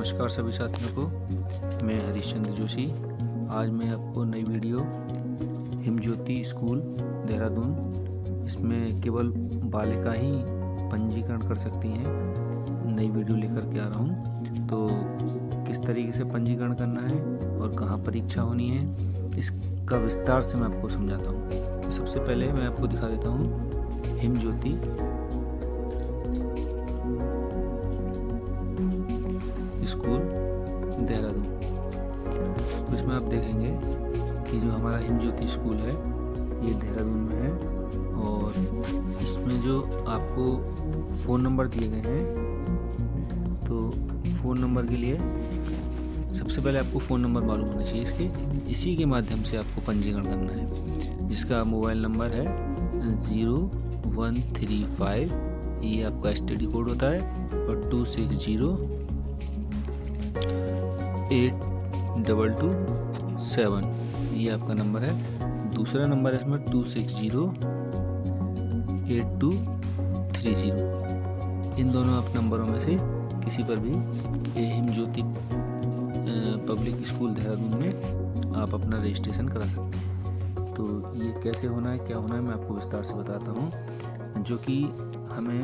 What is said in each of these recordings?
नमस्कार सभी साथियों को। मैं हरीशचंद्र जोशी। आज मैं आपको नई वीडियो हिमज्योति स्कूल देहरादून, इसमें केवल बालिका ही पंजीकरण कर सकती हैं, नई वीडियो लेकर के आ रहा हूँ। तो किस तरीके से पंजीकरण करना है और कहाँ परीक्षा होनी है, इसका विस्तार से मैं आपको समझाता हूँ। तो सबसे पहले मैं आपको दिखा देता हूँ हिमज्योति स्कूल देहरादून। तो इसमें आप देखेंगे कि जो हमारा हिमज्योति स्कूल है ये देहरादून में है, और इसमें जो आपको फ़ोन नंबर दिए गए हैं, तो फ़ोन नंबर के लिए सबसे पहले आपको फ़ोन नंबर मालूम होना चाहिए। इसी के माध्यम से आपको पंजीकरण करना है, जिसका मोबाइल नंबर है 0135, ये आपका STD कोड होता है, और 26082227 ये आपका नंबर है। दूसरा नंबर है इसमें 26082230। इन दोनों आप नंबरों में से किसी पर भी ये हिमज्योति पब्लिक स्कूल देहरादून में आप अपना रजिस्ट्रेशन करा सकते हैं। तो ये कैसे होना है, क्या होना है, मैं आपको विस्तार से बताता हूँ। जो कि हमें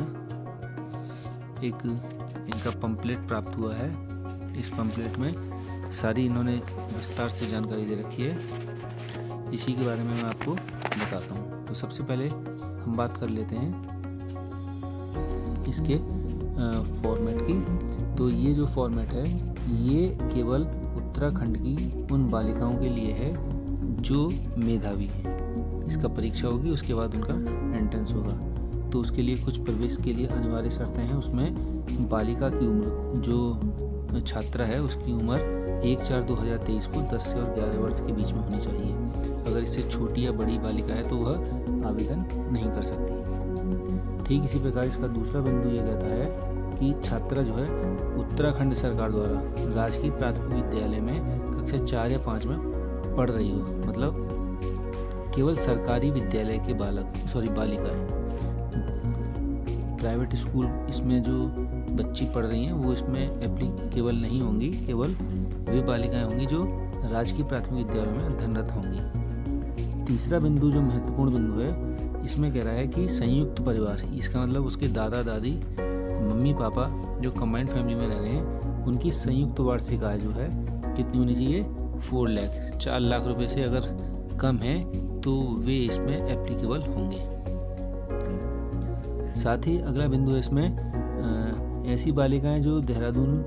एक इनका पंपलेट प्राप्त हुआ है। इस पंपलेट में सारी इन्होंने विस्तार से जानकारी दे रखी है, इसी के बारे में मैं आपको बताता हूँ। तो सबसे पहले हम बात कर लेते हैं इसके फॉर्मेट की। तो ये जो फॉर्मेट है ये केवल उत्तराखंड की उन बालिकाओं के लिए है जो मेधावी हैं। इसका परीक्षा होगी, उसके बाद उनका एंट्रेंस होगा। तो उसके लिए कुछ प्रवेश के लिए अनिवार्य शर्तें हैं। उसमें बालिका की उम्र, जो छात्रा है उसकी उम्र 1/4/2023 को 10 से और 11 वर्ष के बीच में होनी चाहिए। अगर इससे छोटी या बड़ी बालिका है तो वह आवेदन नहीं कर सकती। ठीक इसी प्रकार इसका दूसरा बिंदु ये कहता है कि छात्रा जो है उत्तराखंड सरकार द्वारा राजकीय प्राथमिक विद्यालय में कक्षा 4 या 5 में पढ़ रही हो, मतलब केवल सरकारी विद्यालय के बालिका है। प्राइवेट स्कूल इसमें जो बच्ची पढ़ रही हैं वो इसमें एप्लीकेबल नहीं होंगी, केवल वे बालिकाएं होंगी जो राजकीय प्राथमिक विद्यालय में अध्ययनरत होंगी। तीसरा बिंदु जो महत्वपूर्ण बिंदु है, इसमें कह रहा है कि संयुक्त परिवार, इसका मतलब उसके दादा दादी, मम्मी पापा जो कंबाइंड फैमिली में रह रहे हैं, उनकी संयुक्त वार्षिक आय जो है कितनी होनी चाहिए, 4 लाख रुपए से अगर कम है तो वे इसमें एप्लीकेबल होंगे। साथ ही अगला बिंदु है इसमें ऐसी बालिकाएं जो देहरादून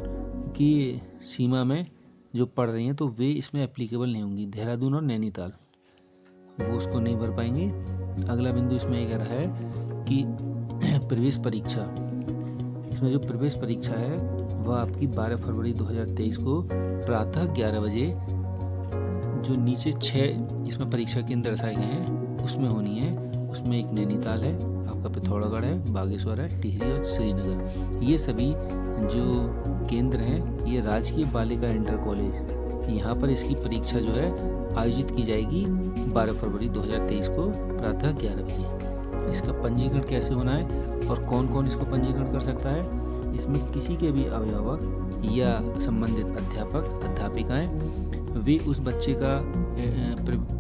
की सीमा में जो पढ़ रही हैं तो वे इसमें एप्लीकेबल नहीं होंगी। देहरादून और नैनीताल वो उसको नहीं भर पाएंगी। अगला बिंदु इसमें ये कह रहा है कि प्रवेश परीक्षा, इसमें जो प्रवेश परीक्षा है वह आपकी 12 फरवरी 2023 को प्रातः 11 बजे, जो नीचे 6 इसमें परीक्षा केंद्र दर्शाए गए हैं उसमें होनी है। उसमें एक नैनीताल है, आपका पिथौरागढ़ है, बागेश्वर है, टिहरी और श्रीनगर। ये सभी जो केंद्र हैं ये राजकीय बालिका इंटर कॉलेज, यहाँ पर इसकी परीक्षा जो है आयोजित की जाएगी 12 फरवरी 2023 को प्रातः 11 बजे। इसका पंजीकरण कैसे होना है और कौन कौन इसको पंजीकरण कर सकता है, इसमें किसी के भी अभिभावक या संबंधित अध्यापक अध्यापिकाएं वे उस बच्चे का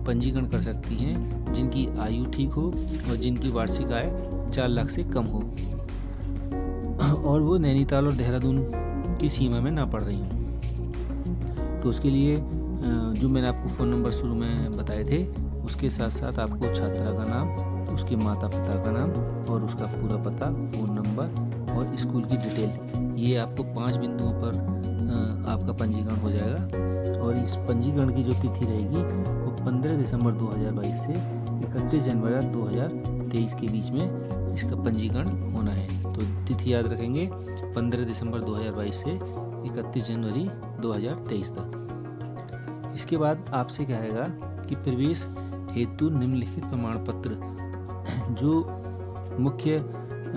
पंजीकरण कर सकती हैं जिनकी आयु ठीक हो और जिनकी वार्षिक आय 4 लाख से कम हो और वो नैनीताल और देहरादून की सीमा में ना पड़ रही हों। तो उसके लिए जो मैंने आपको फ़ोन नंबर शुरू में बताए थे, उसके साथ साथ आपको छात्रा का नाम, उसके माता पिता का नाम और उसका पूरा पता, फ़ोन नंबर और स्कूल की डिटेल, ये आपको 5 बिंदुओं पर आपका पंजीकरण हो जाएगा। और इस पंजीकरण की जो तिथि रहेगी वो 15 दिसंबर 2022 से 31 जनवरी 2023 के बीच में इसका पंजीकरण होना है। तो तिथि याद रखेंगे, 15 दिसंबर 2022 से 31 जनवरी 2023 तक। इसके बाद आपसे कहेगा कि प्रवेश हेतु निम्नलिखित प्रमाण पत्र, जो मुख्य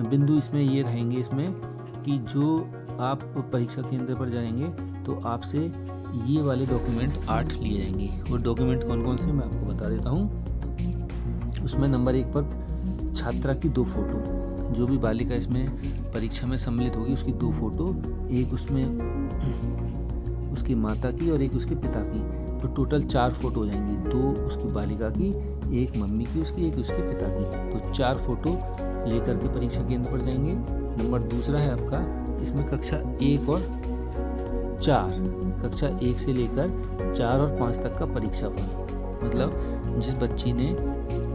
बिंदु इसमें ये रहेंगे इसमें कि जो आप परीक्षा केंद्र पर जाएंगे तो आपसे ये वाले डॉक्यूमेंट 8 लिए जाएंगे। वो डॉक्यूमेंट कौन कौन से मैं आपको बता देता हूँ। उसमें नंबर 1 पर छात्रा की 2 फोटो, जो भी बालिका इसमें परीक्षा में सम्मिलित होगी उसकी 2 फोटो, एक उसमें उसकी माता की और एक उसके पिता की, तो टोटल 4 फोटो हो जाएंगी, 2 उसकी बालिका की, एक मम्मी की उसकी, एक उसके पिता की, तो 4 फोटो लेकर के परीक्षा केंद्र पर जाएंगे। नंबर दूसरा है आपका, इसमें कक्षा 1 और 4, कक्षा 1 से लेकर 4 और 5 तक का परीक्षा फल, मतलब जिस बच्ची ने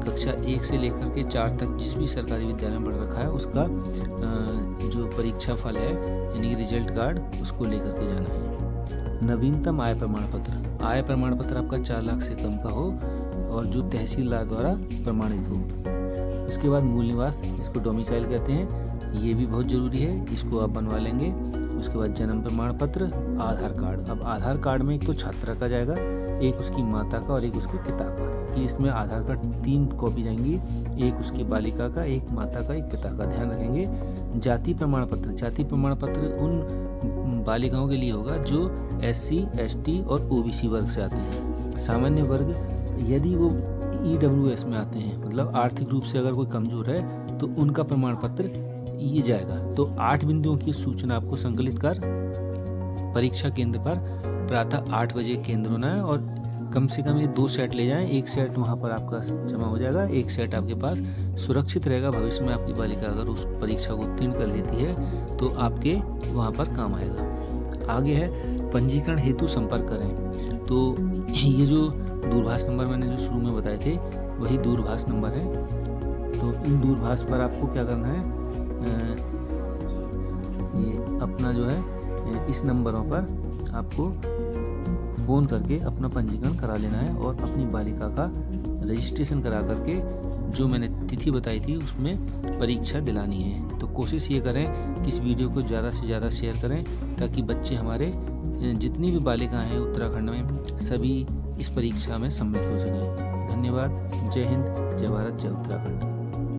कक्षा 1 से लेकर के 4 तक जिस भी सरकारी विद्यालय में पढ़ रखा है उसका जो परीक्षा फल है यानी कि रिजल्ट कार्ड, उसको लेकर के जाना है। नवीनतम आय प्रमाण पत्र, आय प्रमाण पत्र आपका 4 लाख से कम का हो और जो तहसीलदार द्वारा प्रमाणित हो। इसके बाद मूल निवास, जिसको डोमिसाइल कहते हैं, ये भी बहुत ज़रूरी है, इसको आप बनवा लेंगे। उसके बाद जन्म प्रमाण पत्र, आधार कार्ड। अब आधार कार्ड में एक तो छात्रा का जाएगा, एक उसकी माता का और एक उसके पिता का, कि इसमें आधार कार्ड 3 कॉपी जाएंगी, एक उसकी बालिका का, एक माता का, एक पिता का, ध्यान रखेंगे। जाति प्रमाण पत्र, जाति प्रमाण पत्र उन बालिकाओं के लिए होगा जो SC, ST और OBC वर्ग से आते हैं। सामान्य वर्ग यदि वो EWS में आते हैं, मतलब आर्थिक रूप से अगर कोई कमजोर है, तो उनका प्रमाण पत्र ये जाएगा। तो 8 बिंदुओं की सूचना आपको संकलित कर परीक्षा केंद्र पर प्रातः 8 बजे केंद्र होना है और कम से कम ये 2 सेट ले जाएं, एक सेट वहाँ पर आपका जमा हो जाएगा, एक सेट आपके पास सुरक्षित रहेगा। भविष्य में आपकी बालिका अगर उस परीक्षा को उत्तीर्ण कर लेती है तो आपके वहाँ पर काम आएगा। आगे है पंजीकरण हेतु संपर्क करें, तो ये जो दूरभाष नंबर मैंने जो शुरू में बताए थे वही दूरभाष नंबर है। तो इन दूरभाष पर आपको क्या करना है, ये अपना जो है इस नंबरों पर आपको फ़ोन करके अपना पंजीकरण करा लेना है और अपनी बालिका का रजिस्ट्रेशन करा करके जो मैंने तिथि बताई थी उसमें परीक्षा दिलानी है। तो कोशिश ये करें कि इस वीडियो को ज़्यादा से ज़्यादा शेयर करें ताकि बच्चे हमारे जितनी भी बालिकाएं हैं उत्तराखंड में सभी इस परीक्षा में सम्मिलित हो सकें। धन्यवाद। जय हिंद, जय भारत, जय उत्तराखंड।